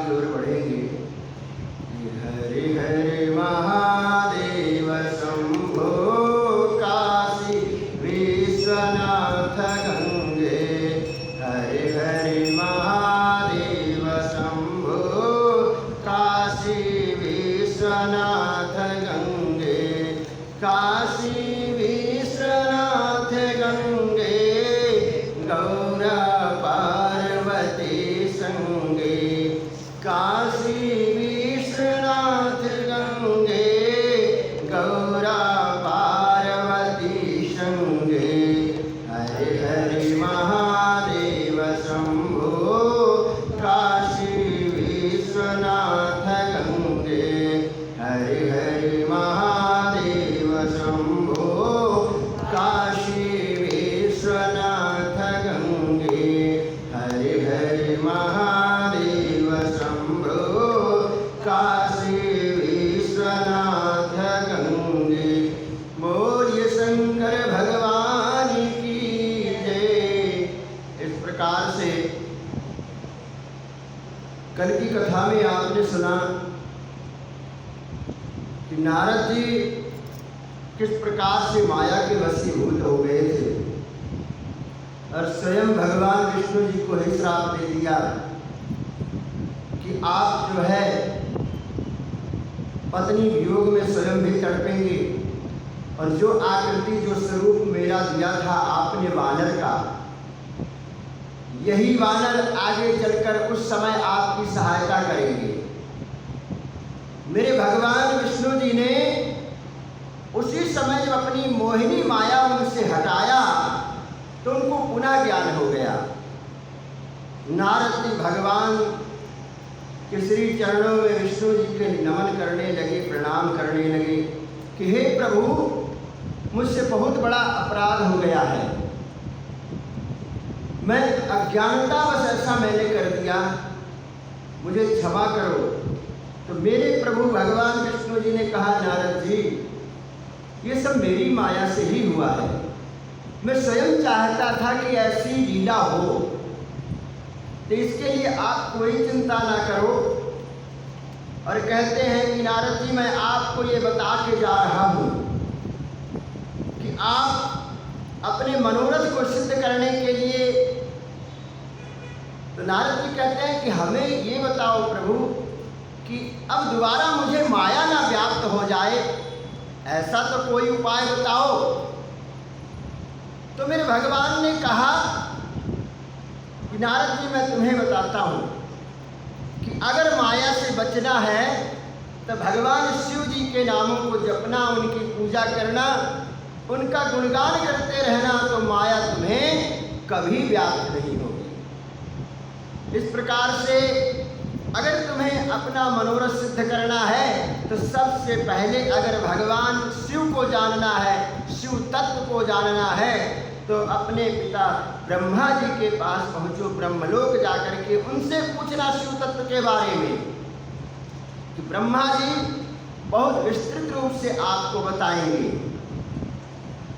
की ओर बढ़ेंगे। हरे हरे महादेव शंभो काशी विश्वनाथ गंगे। हरे हरे महादेव शंभो काशी विश्वनाथ गंगे। काशी विश्वनाथ गंगे गौरा पार्वती संगे। काशी विश्वनाथ गंगे गौरा पार्वती संगे। हरे हरे महादेव शंभो काशी विश्वनाथ गंगे। हरे हरे महादेव शंभो काशी विश्वनाथ गंगे। हरे हरे महादेव शंभो काशी विश्वनाथ गंगे। बोलिए शंकर भगवान की जय। इस प्रकार से कल की कथा में आपने सुना कि नारद जी किस प्रकार से माया के वशीभूत हो गए थे और स्वयं भगवान विष्णु जी को ही श्राप दे दिया कि आप जो है पत्नी वियोग में स्वयं भी तड़पेंगे और जो आकृति जो स्वरूप मेरा दिया था आपने वानर का, यही वानर आगे चलकर उस समय आपकी सहायता करेंगे। मेरे भगवान विष्णु जी ने उसी समय जब अपनी मोहिनी माया उनसे हटाया तो उनको पुनः ज्ञान हो गया। नारद जी भगवान के श्री चरणों में विष्णु जी के नमन करने लगे, प्रणाम करने लगे कि हे प्रभु, मुझसे बहुत बड़ा अपराध हो गया है। मैं अज्ञानतावश ऐसा मैंने कर दिया, मुझे क्षमा करो। तो मेरे प्रभु भगवान विष्णु जी ने कहा, नारद जी ये सब मेरी माया से ही हुआ है। मैं स्वयं चाहता था कि ऐसी लीला हो, तो इसके लिए आप कोई चिंता ना करो। और कहते हैं कि नारद जी मैं आपको ये बता के जा रहा हूँ कि आप अपने मनोरथ को सिद्ध करने के लिए, तो नारद जी कहते हैं कि हमें ये बताओ प्रभु कि अब दोबारा मुझे माया ना व्याप्त हो जाए, ऐसा तो कोई उपाय बताओ। तो मेरे भगवान ने कहा कि नारद जी मैं तुम्हें बताता हूँ कि अगर माया से बचना है तो भगवान शिव जी के नामों को जपना, उनकी पूजा करना, उनका गुणगान करते रहना, तो माया तुम्हें कभी व्याप्त नहीं होगी। इस प्रकार से अगर तुम्हें अपना मनोरथ सिद्ध करना है तो सबसे पहले अगर भगवान शिव को जानना है, शिव तत्व को जानना है, तो अपने पिता ब्रह्मा जी के पास पहुँचो, ब्रह्मलोक जाकर के उनसे पूछना शिव तत्व के बारे में कि ब्रह्मा जी बहुत विस्तृत रूप से आपको बताएंगे।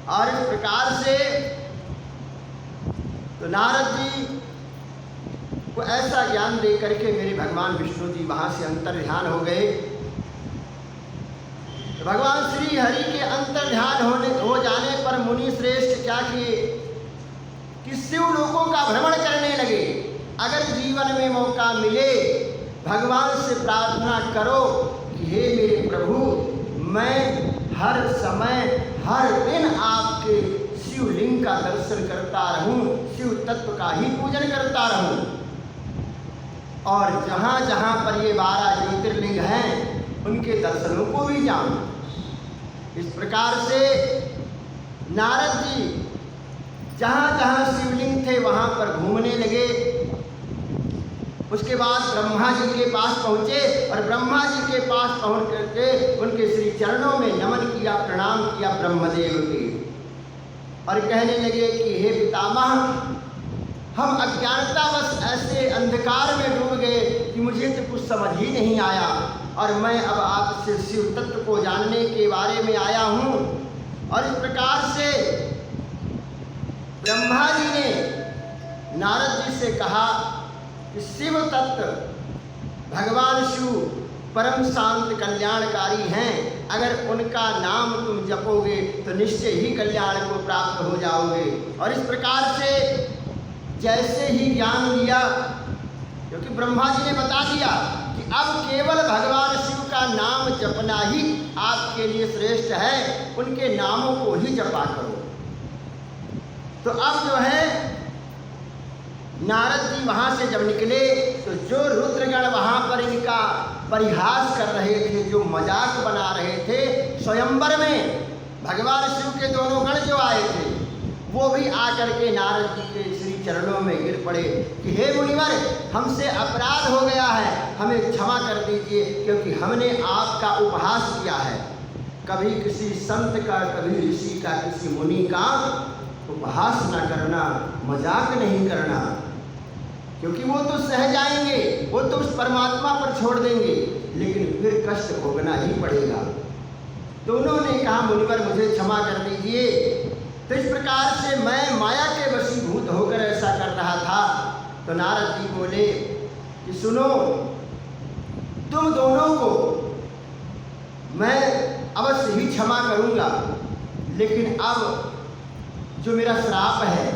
और इस प्रकार से तो नारद जी को ऐसा ज्ञान दे करके मेरे भगवान विष्णु जी वहाँ से अंतर्ध्यान हो गए। तो भगवान श्री हरि के अंतर्ध्यान हो जाने पर मुनि श्रेष्ठ क्या किए कि शिव लोकों का भ्रमण करने लगे। अगर जीवन में मौका मिले भगवान से प्रार्थना करो कि हे मेरे प्रभु, मैं हर समय हर दिन आपके शिवलिंग का दर्शन करता रहूं, शिव तत्व का ही पूजन करता रहूं, और जहाँ जहाँ पर ये 12 ज्योतिर्लिंग हैं उनके दर्शनों को भी जाऊं। इस प्रकार से नारद जी जहाँ जहाँ शिवलिंग थे वहाँ पर घूमने लगे। उसके बाद ब्रह्मा जी के पास पहुँचे और ब्रह्मा जी के पास पहुँच करके उनके श्री चरणों में नमन किया, प्रणाम किया ब्रह्मदेव के, और कहने लगे कि हे पितामह, हम अज्ञानतावश ऐसे अंधकार में डूब गए कि मुझे तो कुछ समझ ही नहीं आया, और मैं अब आपसे शिव तत्व को जानने के बारे में आया हूँ। और इस प्रकार से ब्रह्मा जी ने नारद जी से कहा कि शिव तत्व भगवान शिव परम शांत कल्याणकारी हैं। अगर उनका नाम तुम जपोगे तो निश्चय ही कल्याण को प्राप्त हो जाओगे। और इस प्रकार से जैसे ही ज्ञान दिया, क्योंकि ब्रह्मा जी ने बता दिया कि अब केवल भगवान शिव का नाम जपना ही आपके लिए श्रेष्ठ है, उनके नामों को ही जपा करो। तो अब जो है नारद जी वहाँ से जब निकले तो जो रुद्रगण वहाँ पर इनका परिहास कर रहे थे, जो मजाक बना रहे थे, स्वयंवर में भगवान शिव के दोनों गण जो आए थे वो भी आकर के नारद जी के श्री चरणों में गिर पड़े कि हे मुनिवर, हमसे अपराध हो गया है, हमें क्षमा कर दीजिए, क्योंकि हमने आपका उपहास किया है। कभी किसी संत का, कभी ऋषि का, किसी मुनि का उपहास न करना, मजाक नहीं करना, क्योंकि वो तो सह जाएंगे, वो तो उस परमात्मा पर छोड़ देंगे, लेकिन फिर कष्ट भोगना ही पड़ेगा। तो उन्होंने कहा मुनिवर मुझे क्षमा कर दीजिए। तो इस प्रकार से मैं माया के वशीभूत होकर ऐसा कर रहा था। तो नारद जी बोले कि सुनो, तुम दोनों को मैं अवश्य ही क्षमा करूंगा, लेकिन अब जो मेरा श्राप है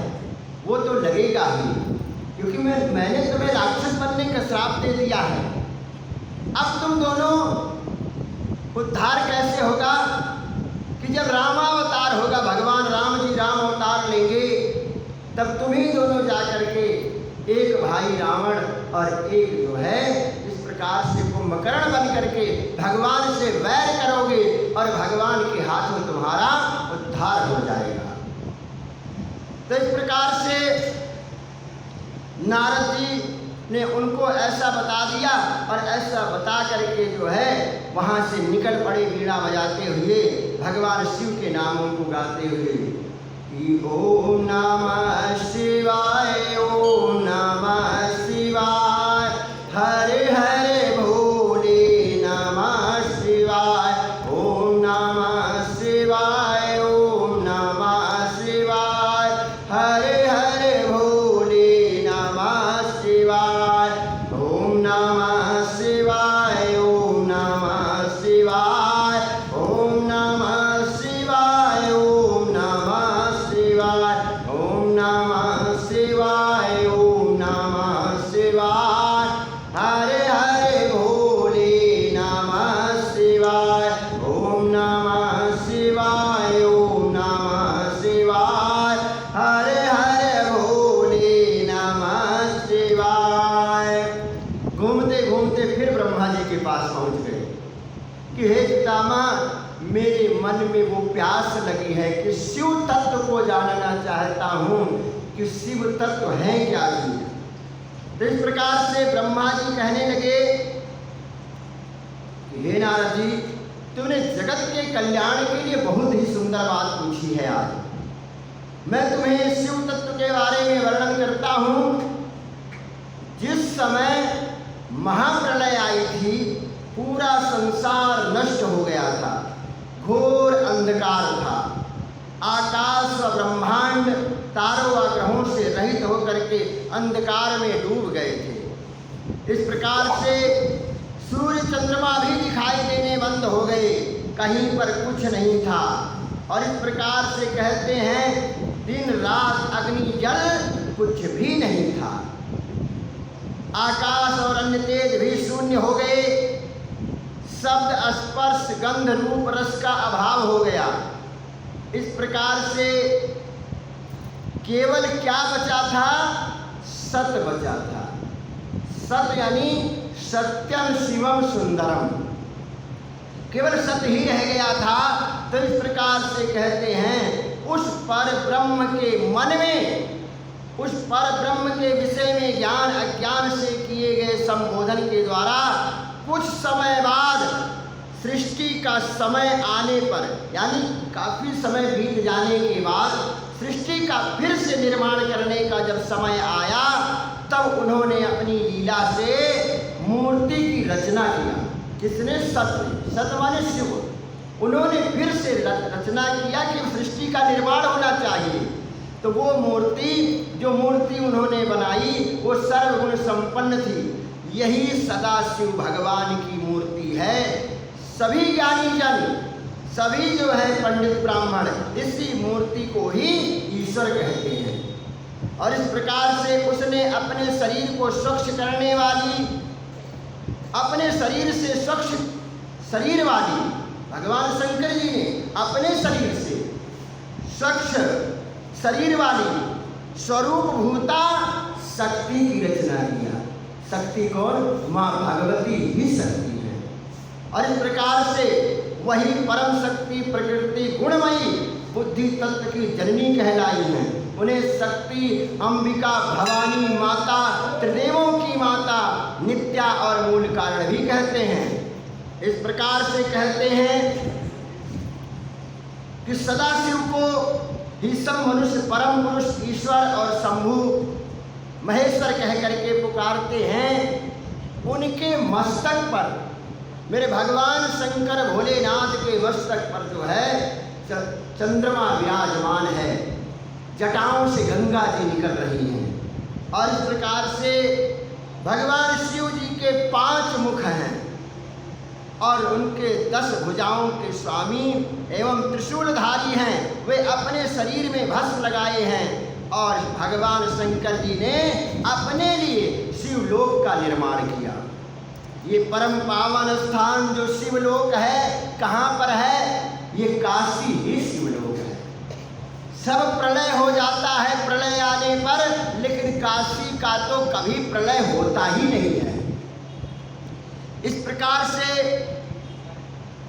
वो तो लगेगा ही, क्योंकि मैंने तुम्हें राक्षस बनने का श्राप दे दिया है। अब तुम दोनों उद्धार कैसे होगा कि जब रामावतार होगा, भगवान राम जी राम अवतार लेंगे, तब तुम ही दोनों जा कर के एक भाई रावण और एक जो है इस प्रकार से कुंभकर्ण बन करके भगवान से वैर करोगे और भगवान के हाथों तुम्हारा उद्धार हो जाएगा। तो इस प्रकार से नारद जी ने उनको ऐसा बता दिया और ऐसा बता करके जो है वहाँ से निकल पड़े वीणा बजाते हुए, भगवान शिव के नामों को गाते हुए कि ओम नमः शिवाय, ओम नमः शिवाय, हरे हरे भोले नमः शिवाय, ओम नमः शिवाय, ओम नमः शिवाय, हरे हरे भोले नमः शिवाय, ओम नमः शिवाय, ओम नमः शिवाय, ओम नमः शिवाय, ओम नमः शिवाय, ओम नमः शिवाय, ओम नमः शिवाय, हरे हरे भोले नमः शिवाय, ओम नमः शिवाय, ओम नमः शिवाय, हरे हरे भोले नमः शिवाय। घूमते घूमते फिर ब्रह्मा जी के पास पहुंच गए कि हे पितामह, मेरे मन में वो प्यास लगी है कि शिव तत्व को जानना चाहता हूँ कि शिव तत्व है क्या चीज। तो इस प्रकार से ब्रह्मा जी कहने लगे कि हे नारद जी, तुमने जगत के कल्याण के लिए बहुत ही सुंदर बात पूछी है। आज मैं तुम्हें शिव तत्व के बारे में वर्णन करता हूँ। जिस समय महाप्रलय आई थी, पूरा संसार नष्ट हो गया था, घोर अंधकार था, आकाश व ब्रह्मांड तारों व ग्रहों से रहित होकर के अंधकार में डूब गए थे। इस प्रकार से सूर्य चंद्रमा भी दिखाई देने बंद हो गए, कहीं पर कुछ नहीं था। और इस प्रकार से कहते हैं दिन रात अग्नि जल कुछ भी नहीं था, आकाश और अन्य तेज भी शून्य हो गए, शब्द स्पर्श गंध रूप रस का अभाव हो गया। इस प्रकार से केवल क्या बचा था? सत बचा था। सत यानी सत्यम शिवम सुंदरम, केवल सत ही रह गया था। तो इस प्रकार से कहते हैं उस पर ब्रह्म के मन में, उस पर ब्रह्म के विषय में ज्ञान अज्ञान से किए गए संबोधन के द्वारा कुछ समय बाद सृष्टि का समय आने पर, यानी काफ़ी समय बीत जाने के बाद सृष्टि का फिर से निर्माण करने का जब समय आया, तब उन्होंने अपनी लीला से मूर्ति की रचना किया। किसने? सत। सत माने शिव। उन्होंने फिर से रचना किया कि सृष्टि का निर्माण होना चाहिए। तो वो मूर्ति, जो मूर्ति उन्होंने बनाई वो सर्वगुण संपन्न थी, यही सदाशिव भगवान की मूर्ति है। सभी ज्ञानी जन, सभी जो है पंडित ब्राह्मण इसी मूर्ति को ही ईश्वर कहते हैं। और इस प्रकार से उसने अपने शरीर को स्वच्छ करने वाली, अपने शरीर से स्वच्छ शरीर वाली, भगवान शंकर जी ने अपने शरीर से स्वच्छ शरीर वाली स्वरूप भूता शक्ति की रचना किया। शक्ति कौन? माँ भगवती ही शक्ति है। और इस प्रकार से वही परम शक्ति प्रकृति गुणमयी बुद्धि तत्व की जननी कहलाई है। उन्हें शक्ति, अंबिका, भवानी माता, त्रिदेवों की माता, नित्या और मूल कारण भी कहते हैं। इस प्रकार से कहते हैं कि सदाशिव को ही सब मनुष्य परम पुरुष ईश्वर और शंभु महेश्वर कह करके पुकारते हैं। उनके मस्तक पर, मेरे भगवान शंकर भोलेनाथ के मस्तक पर जो है चंद्रमा विराजमान है, जटाओं से गंगा जी निकल रही हैं। और इस प्रकार से भगवान शिव जी के 5 मुख हैं और उनके 10 भुजाओं के स्वामी एवं त्रिशूलधारी हैं। वे अपने शरीर में भस्म लगाए हैं और भगवान शंकर जी ने अपने लिए शिवलोक का निर्माण किया। ये परम पावन स्थान जो शिवलोक है, कहाँ पर है? ये काशी ही शिवलोक है। सब प्रलय हो जाता है प्रलय आने पर, लेकिन काशी का तो कभी प्रलय होता ही नहीं है। इस प्रकार से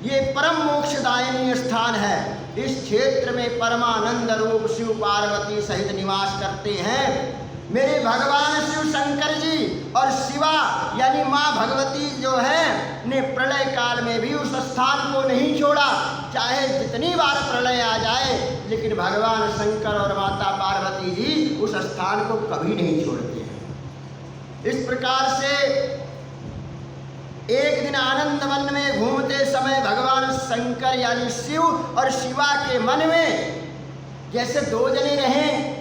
ये परम मोक्षदायिनी स्थान है। इस क्षेत्र में परमानंद रूप शिव पार्वती सहित निवास करते हैं। मेरे भगवान शिव शंकर जी और शिवा यानी माँ भगवती जो है ने प्रलय काल में भी उस स्थान को नहीं छोड़ा। चाहे जितनी बार प्रलय आ जाए, लेकिन भगवान शंकर और माता पार्वती जी उस स्थान को कभी नहीं छोड़ते हैं। इस प्रकार से एक दिन आनंद वन में घूमते समय भगवान शंकर यानी शिव और शिवा के मन में जैसे 2 जने रहें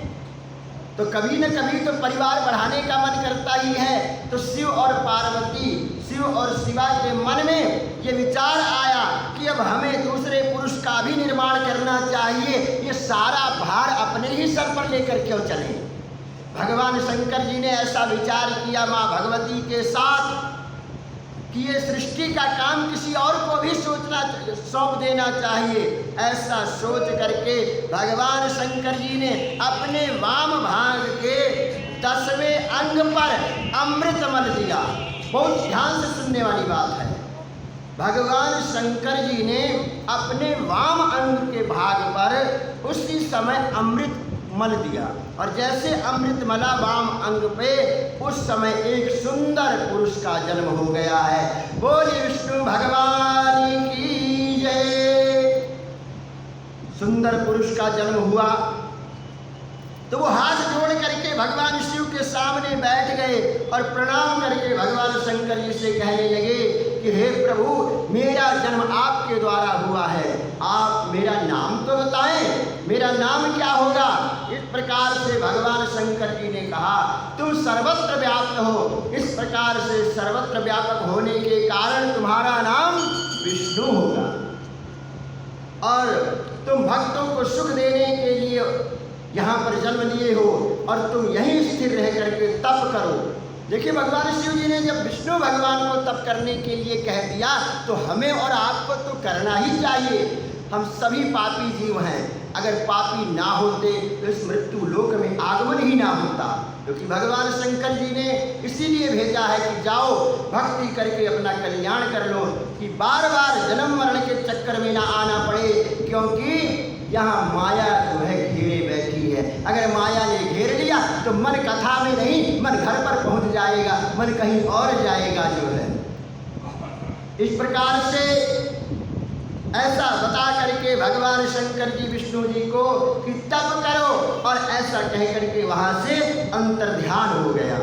तो कभी न कभी तो परिवार बढ़ाने का मन करता ही है। तो शिव और पार्वती, शिव और शिवा के मन में ये विचार आया कि अब हमें दूसरे पुरुष का भी निर्माण करना चाहिए। ये सारा भार अपने ही सर पर लेकर क्यों चले? भगवान शंकर जी ने ऐसा विचार किया माँ भगवती के साथ कि ये सृष्टि का काम किसी और को भी सौंप देना चाहिए। ऐसा सोच करके भगवान शंकर जी ने अपने वाम भाग के 10वें अंग पर अमृत मल दिया। बहुत ध्यान से सुनने वाली बात है। भगवान शंकर जी ने अपने वाम अंग के भाग पर उसी समय अमृत मल दिया और जैसे अमृत मला वाम अंग पे, उस समय एक सुंदर पुरुष का जन्म हो गया है। बोलिए विष्णु भगवान की जय। सुंदर पुरुष का जन्म हुआ तो वो हाथ जोड़ करके भगवान शिव के सामने बैठ गए और प्रणाम करके भगवान शंकर जी से कहने लगे कि हे प्रभु, मेरा जन्म आपके द्वारा हुआ है, आप मेरा नाम तो बताएं, मेरा नाम क्या होगा? इस प्रकार से भगवान शंकर जी ने कहा तुम सर्वत्र व्याप्त हो। इस प्रकार से सर्वत्र व्यापक होने के कारण तुम्हारा नाम विष्णु होगा और तुम भक्तों को सुख देने के लिए यहाँ पर जन्म लिए हो और तुम यहीं स्थिर रह करके तप करो। देखिए भगवान शिव जी ने जब विष्णु भगवान को तप करने के लिए कह दिया तो हमें और आपको तो करना ही चाहिए। हम सभी पापी जीव हैं, अगर पापी ना होते तो इस मृत्यु लोक में आगमन ही ना होता। क्योंकि भगवान शंकर जी ने इसीलिए भेजा है कि जाओ भक्ति करके अपना कल्याण कर लो, कि बार बार जन्म मरण के चक्कर में ना आना पड़े। क्योंकि यहाँ माया जो है घेरे बैठी है। अगर माया ने घेर लिया तो मन कथा में नहीं, मन घर पर पहुँच जाएगा, मन कहीं और जाएगा जो है। इस प्रकार से ऐसा बता करके भगवान शंकर जी विष्णु जी को कि तप करो, और ऐसा कह करके वहाँ से अंतर्ध्यान हो गया।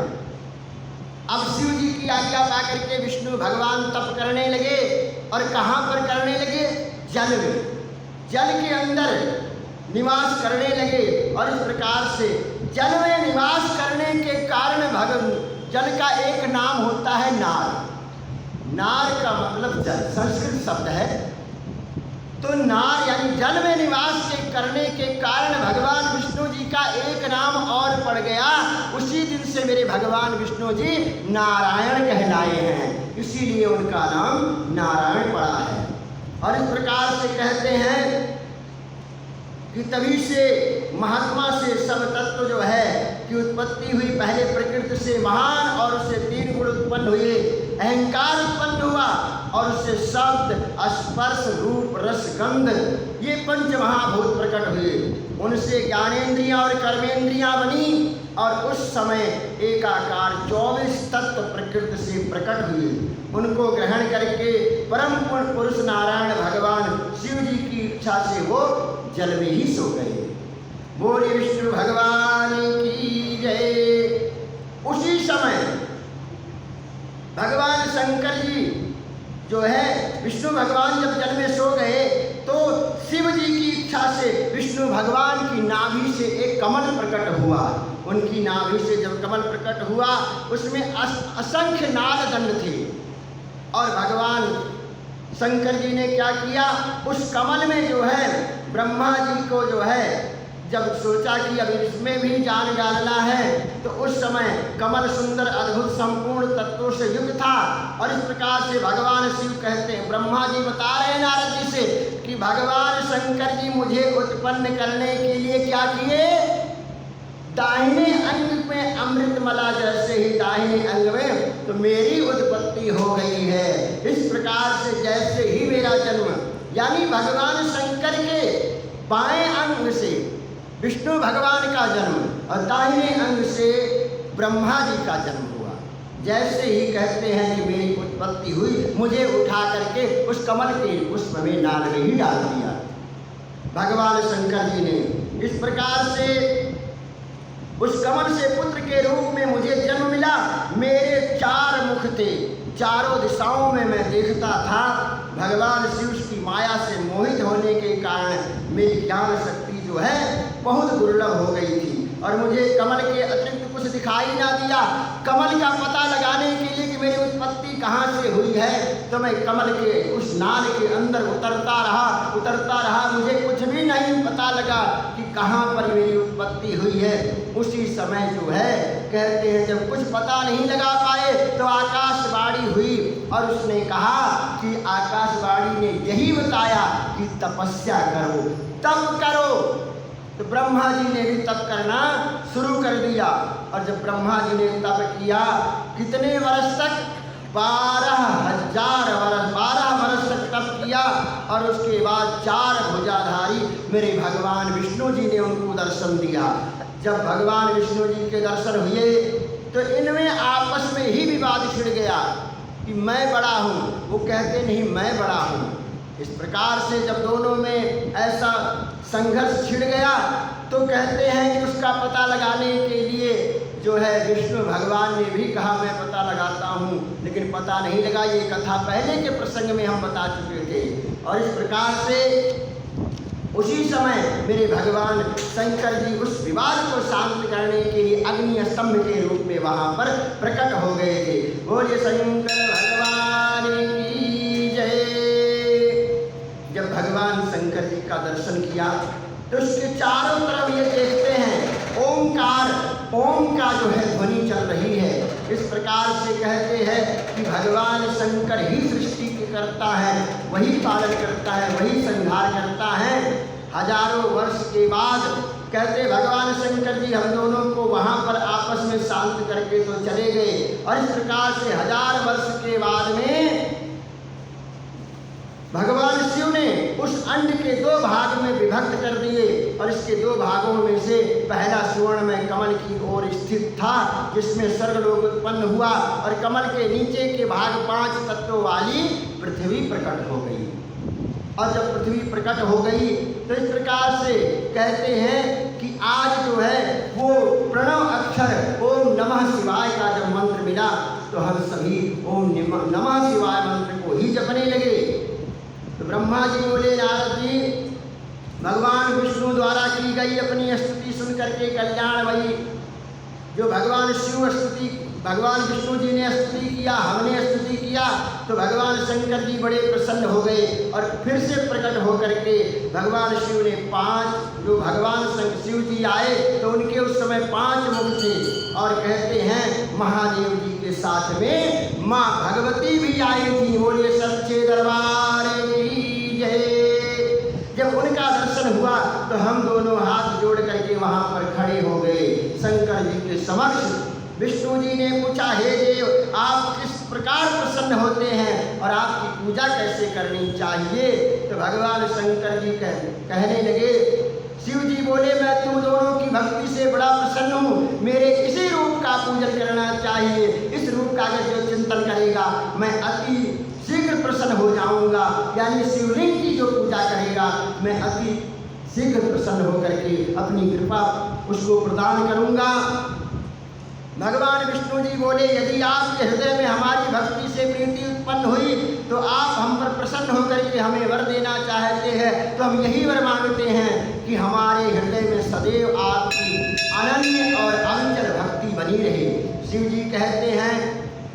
अब शिव जी की आज्ञा पा करके विष्णु भगवान तप करने लगे और कहाँ पर करने लगे? जल में, जल के अंदर निवास करने लगे। और इस प्रकार से जल में निवास करने के कारण जल का एक नाम होता है नार। नार का मतलब जल, संस्कृत शब्द है। तो नार यानी जल में निवास करने के कारण भगवान विष्णु जी का एक नाम और पड़ गया। उसी दिन से मेरे भगवान विष्णु जी नारायण कहलाए हैं, इसीलिए उनका नाम नारायण पड़ा है। और इस प्रकार से कहते हैं कि तभी से महात्मा से सब तत्व जो है कि उत्पत्ति हुई। पहले प्रकृति से महान और उससे 3 गुण उत्पन्न हुए, अहंकार उत्पन्न हुआ और उससे शब्द, स्पर्श, रूप, रस, गंध, ये 5 महाभूत प्रकट हुए। उनसे ज्ञानेंद्रियां और कर्मेंद्रियां बनी और उस समय एकाकार 24 तत्व प्रकृति से प्रकट हुए। उनको ग्रहण करके परम पुरुष नारायण भगवान शिव जी की इच्छा से वो जल में ही सो गए। बोले विष्णु भगवान की जय। उसी समय भगवान शंकर जी जो है, विष्णु भगवान जब जल में सो गए तो शिव जी की इच्छा से विष्णु भगवान की नाभि से एक कमल प्रकट हुआ। उनकी नाभि से जब कमल प्रकट हुआ उसमें असंख्य नाल दंड थे। और भगवान शंकर जी ने क्या किया, उस कमल में जो है ब्रह्मा जी को जो है जब सोचा कि अब इसमें भी जान डालना है, तो उस समय कमल सुंदर अद्भुत संपूर्ण तत्वों से युक्त था। और इस प्रकार से भगवान शिव कहते हैं, ब्रह्मा जी बता रहे हैं नारद जी से कि भगवान शंकर जी मुझे उत्पन्न करने के लिए क्या किए, दाहिने अंग में अमृतमला जैसे ही दाहिने अंग में तो मेरी उत्पत्ति हो गई है। इस प्रकार से जैसे ही मेरा जन्म, यानी भगवान शंकर के बाएं अंग से विष्णु भगवान का जन्म और दाहिने अंग से ब्रह्मा जी का जन्म हुआ। जैसे ही कहते हैं कि मेरी उत्पत्ति हुई, मुझे उठा करके उस कमल के पुष्प में नाल में ही डाल दिया भगवान शंकर जी ने। इस प्रकार से उस कमल से पुत्र के रूप में मुझे जन्म मिला। मेरे 4 मुख थे, चारों दिशाओं में मैं देखता था। भगवान शिव की माया से मोहित होने के कारण मेरी ज्ञान शक्ति जो है बहुत दुर्लभ हो गई थी और मुझे कमल के अतिरिक्त कुछ दिखाई ना दिया। कमल का पता लगाने के लिए कि मेरी उत्पत्ति कहाँ से हुई है, तो मैं कमल के उस नाल के अंदर उतरता रहा, मुझे कुछ भी नहीं पता लगा कि कहाँ पर मेरी उत्पत्ति हुई है। उसी समय जो है कहते हैं जब कुछ पता नहीं लगा पाए तो आकाशवाणी हुई और उसने कहा कि आकाशवाणी ने यही बताया कि तपस्या करो, तप करो। तो ब्रह्मा जी ने भी तप करना शुरू कर दिया। और जब ब्रह्मा जी ने तप किया, कितने वर्ष तक, 12,000 वर्ष, 12 वर्ष तक तप किया। और उसके बाद 4 भुजाधारी मेरे भगवान विष्णु जी ने उनको दर्शन दिया। जब भगवान विष्णु जी के दर्शन हुए तो इनमें आपस में ही विवाद छिड़ गया कि मैं बड़ा हूँ, वो कहते नहीं मैं बड़ा हूँ। इस प्रकार से जब दोनों में ऐसा संघर्ष छिड़ गया तो कहते हैं कि उसका पता लगाने के लिए जो है विष्णु भगवान ने भी कहा मैं पता लगाता हूँ, लेकिन पता नहीं लगा। ये कथा पहले के प्रसंग में हम बता चुके थे। और इस प्रकार से उसी समय मेरे भगवान शंकर जी उस विवाद को शांत करने के लिए अग्नि स्तंभ के रूप में वहाँ पर प्रकट हो गए थे। बोलिए शंकर भगवान की जय। जब भगवान शंकर जी का दर्शन किया तो उसके चारों तरफ ये देखते हैं ओंकार, ओम का जो है ध्वनि चल रही है। इस प्रकार से कहते हैं कि भगवान शंकर ही सृष्टि करता है, वही पालन करता है, वही संहार करता है। हजारों वर्ष के बाद कहते भगवान शंकर जी हम दोनों को वहाँ पर आपस में शांत करके तो चले गए। और इस प्रकार से 1000 वर्ष के बाद में भगवान शिव ने उस अंड के 2 भाग में विभक्त कर दिए। और इसके 2 भागों में से पहला सुवर्णमय कमल की ओर स्थित था जिसमें स्वर्गलोक उत्पन्न हुआ और कमल के नीचे के भाग 5 तत्वों वाली पृथ्वी प्रकट हो गई। और जब पृथ्वी प्रकट हो गई तो इस प्रकार से कहते हैं कि आज जो है वो प्रणव अक्षर ओम नमः शिवाय का जब मंत्र मिला तो हम सभी ओम नमः शिवाय मंत्र को ही जपने लगे। तो ब्रह्मा जी बोले नारद जी, भगवान विष्णु द्वारा की गई अपनी स्तुति सुन करके कल्याण वही जो भगवान शिव स्तुति भगवान विष्णु जी ने स्तुति किया, हमने स्तुति किया, तो भगवान शंकर जी बड़े प्रसन्न हो गए और फिर से प्रकट होकर के भगवान शिव ने 5 जो भगवान शिव जी आए तो उनके उस समय 5 मुख थे और कहते हैं महादेव जी के साथ में माँ भगवती भी आई थी। बोलिए सच्चे दरबार की जय। जब उनका दर्शन हुआ तो हम दोनों हाथ जोड़ करके वहाँ पर खड़े हो गए शंकर जी के समक्ष। विष्णु जी ने पूछा, हे देव, आप किस प्रकार प्रसन्न होते हैं और आपकी पूजा कैसे करनी चाहिए? तो भगवान शंकर जी कहने लगे, शिव जी बोले, मैं तुम दोनों की भक्ति से बड़ा प्रसन्न हूँ, मेरे इसी रूप का पूजन करना चाहिए। इस रूप का अगर जो चिंतन करेगा मैं अति शीघ्र प्रसन्न हो जाऊंगा, यानी शिवलिंग की जो पूजा करेगा मैं अति शीघ्र प्रसन्न होकर के अपनी कृपा उसको प्रदान करूंगा। भगवान विष्णु जी बोले, यदि आपके हृदय में हमारी भक्ति से प्रीति उत्पन्न हुई तो आप हम पर प्रसन्न होकर के हमें वर देना चाहते हैं, तो हम यही वर मांगते हैं कि हमारे हृदय में सदैव आपकी अनन्य और अचंचल भक्ति बनी रहे। शिव जी कहते हैं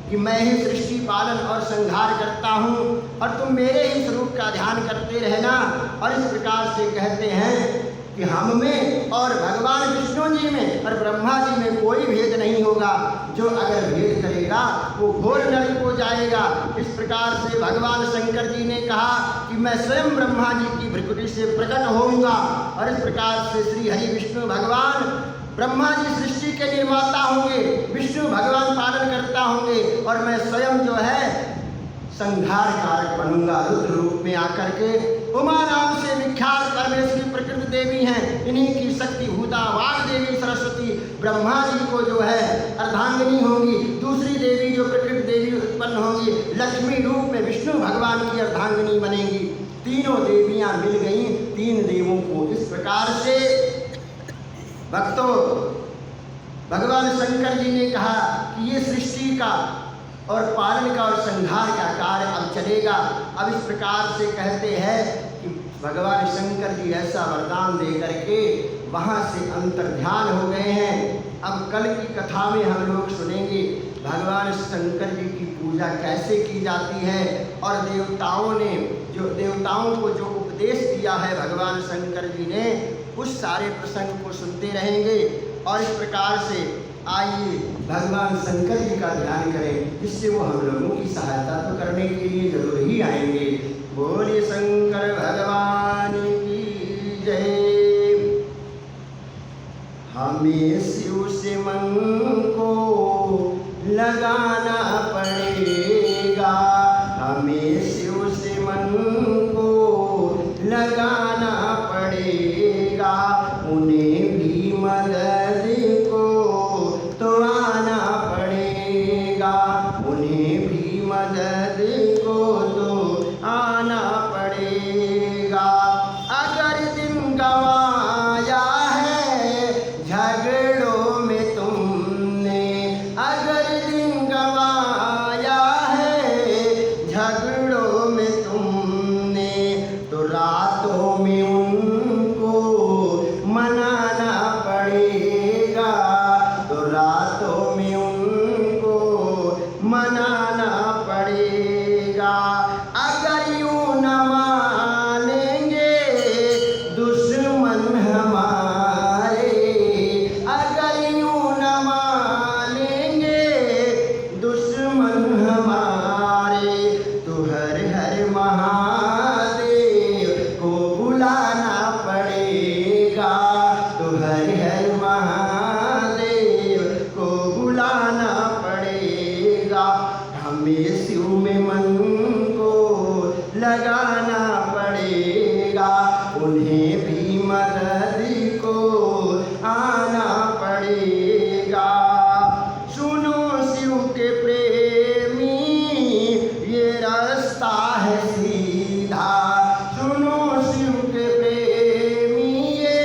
कि मैं ही सृष्टि पालन और संहार करता हूँ और तुम मेरे ही स्वरूप का ध्यान करते रहना। और इस प्रकार से कहते हैं कि हम में और भगवान विष्णु जी में और ब्रह्मा जी में कोई भेद नहीं होगा, जो अगर भेद करेगा वो घोर नरक हो जाएगा। इस प्रकार से भगवान शंकर जी ने कहा कि मैं स्वयं ब्रह्मा जी की भृकुटी से प्रकट होऊंगा। और इस प्रकार से श्री हरि विष्णु भगवान ब्रह्मा जी सृष्टि के निर्माता होंगे, विष्णु भगवान पालन करता होंगे और मैं स्वयं जो है संहार कारक बनूंगा रुद्र रूप में आकर के। उमा नाम से विख्यात परमेश्वरी प्रकृति देवी हैं, इन्हीं की शक्ति भूता वाग देवी सरस्वती ब्रह्मा जी को जो है अर्धांगिनी होंगी। दूसरी देवी जो प्रकृति देवी उत्पन्न होंगी लक्ष्मी रूप में विष्णु भगवान की अर्धांगिनी बनेंगी। तीनों देवियां मिल गई 3 देवों को। इस प्रकार से भक्तों भगवान शंकर जी ने कहा कि ये सृष्टि का और पालन का और संहार का कार्य अब चलेगा। अब इस प्रकार से कहते हैं कि भगवान शंकर जी ऐसा वरदान दे करके वहाँ से अंतर्ध्यान हो गए हैं। अब कल की कथा में हम लोग सुनेंगे भगवान शंकर जी की पूजा कैसे की जाती है और देवताओं को जो उपदेश दिया है भगवान शंकर जी ने, उस सारे प्रसंग को सुनते रहेंगे। और इस प्रकार से आइए भगवान शंकर जी का ध्यान करें, जिससे वो हम लोगों की सहायता तो करने के लिए जरूर ही आएंगे। बोलिए शंकर भगवान की जय। हमें शिव से मन को लगाना पड़ेगा, हमें शिव से मन को लगाना पड़ेगा, उन्हें भी मदद को तो आना पड़ेगा, उन्हें भी मदद को तो आना पड़ेगा। अगर दिन गंवाया है झगड़ों में तुमने, अगर दिन गंवाया है झगड़ों में तुमने, तो रातों में उनको मनाना पड़ेगा, तो रातों में उनको मनाना पड़ेगा। अगर यूं न मानेंगे दुश्मन हमारे, अगर यूं न मानेंगे दुश्मन हमारे, तो हर हर महादेव को बुलाना पड़ेगा, तो हर हर महादेव को बुलाना पड़ेगा। हमें शिव में मन को लगाना पड़ेगा, उन्हें भी मदद को आना पड़ेगा। सुनो शिव के प्रेमी ये रास्ता है सीधा, सुनो शिव के प्रेमी ये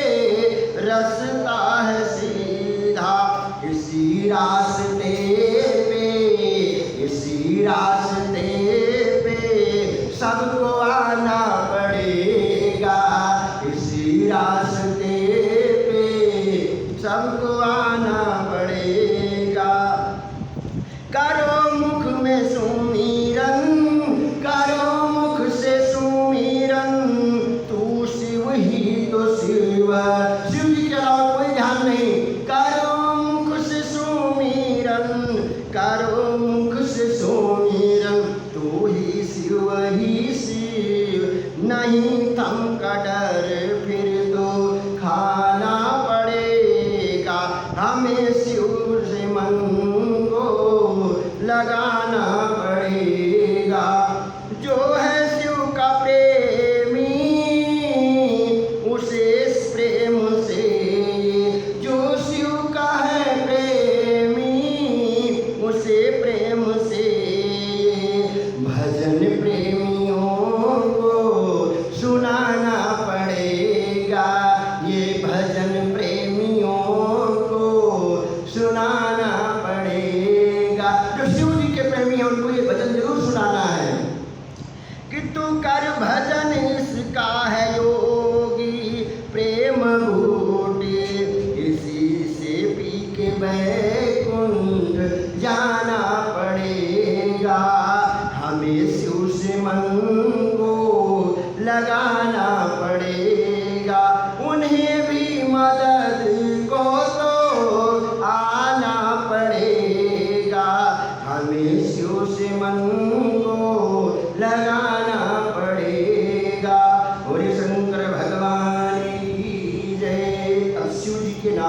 रास्ता है सीधा। इसी रास्ते पे, इसी रास्ते पे सबको आना पड़ेगा, इसी रास्ते पे सबको आना पड़ेगा।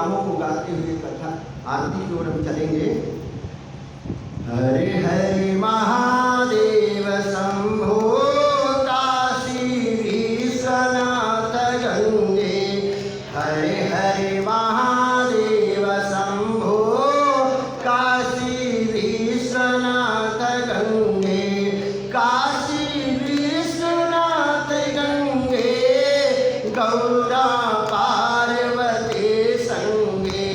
नामों को गाते हुए कथा आरती की ओर हम चलेंगे। हरे हरे महादेव शंभो काशी विश्वनाथ गंगे, हरे हरे महादेव शंभो काशी विश्वनाथ गंगे, काशी विश्वनाथ गंगे गौरा पार्वती संगे,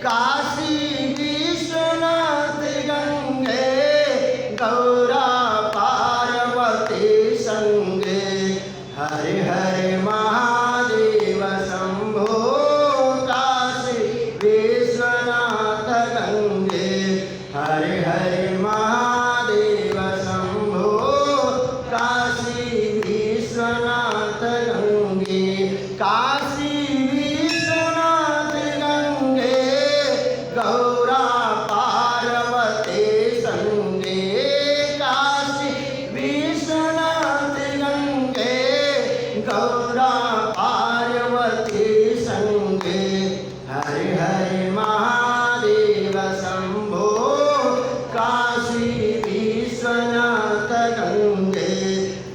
काशी विश्वनाथ गंगे गौरा पार्वती संगे, हरे हरे महादेव शंभो काशी विश्वनाथ गंगे, हरे हरे महादेव शंभो काशी विश्वनाथ गंगे, काशी विश्वनाथ गंगे गौरा पार्वती संगे, काशी विश्वनाथ गंगे गौरा पार्वती संगे, हरे हरे महादेव शंभो काशी विश्वनाथ गंगे,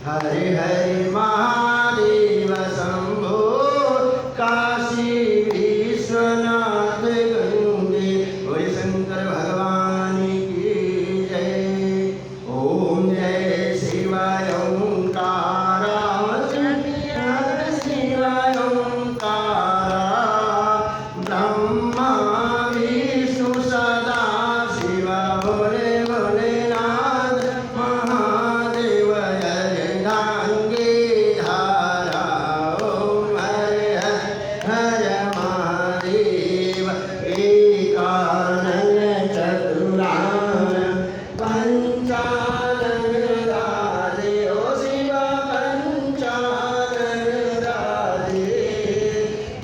हरे हरे महादेव शंभो काशी विश्वनाथ गंगे। बोले शंकर भगवान की जय। ओम जय शिवाय ओंकारा, शिवाय ओंकारा, ब्रह्मा विष्णु सदा शिव भोले भोलेनाथ महादेव अर्धांगी धारा। ओम हरे हरे महादेव एकानन चतुरानन पंचानन राधे, ओ शिव पंचानन राधे,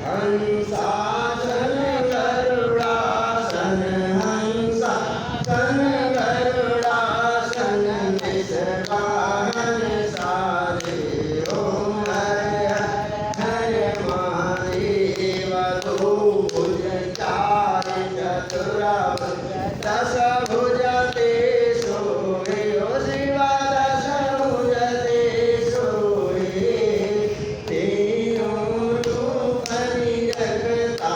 हंसासन गरुड़ासन, हंसासन गरुड़ासन निष्कानन साधे। ओम हरे हरे महादेव दो भुज चार चतुर्भुज दश भुज ते सोहे, ओ शिव दश भुज ते सोहे, तीनों रूप निरखता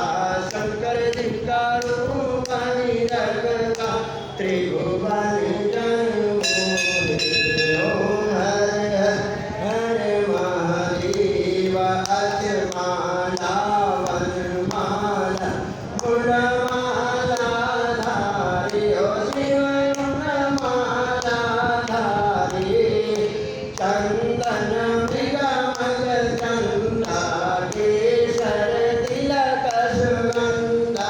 शंकर जी का रूप निरखता त्रिभुवन जन मोहे। ओम हरे हरे महादेव अजमाला वनमाला गुणमाला धारी, ओ शिव गुणमाला धारी, चंदन मृगमल चंदा केसर तिलक सुगंधा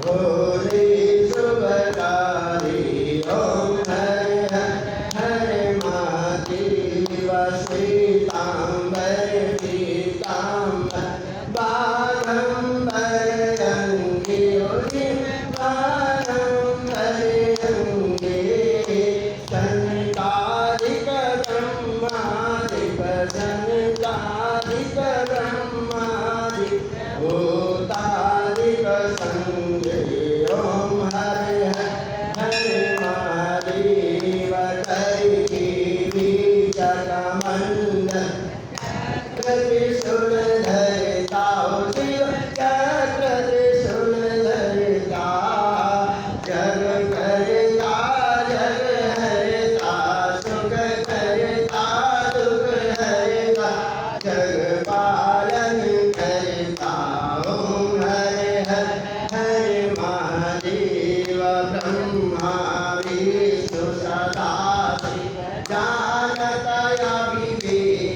भोले शुभकारी। ओम हरे हरे महादेव श्वेतांबर पीतांबर बागंबर अंगे, ओ शिव बागंबर अंगे, सनकादिक ब्रह्मादिक सनकादिक ब्रह्मादिक भूतादिक संगे। ओम हरे हरे महादेव कैकी बीजकमंडल त्रिशूल धरता, ओ शिव चक्र त्रिशूल धरता, जग करता जग हरता, सुख करता दुख हरता, जग पालन करता। ओम हरे हरे महादेव ब्रह्मा विष्णु सदा शिव जानता विवेक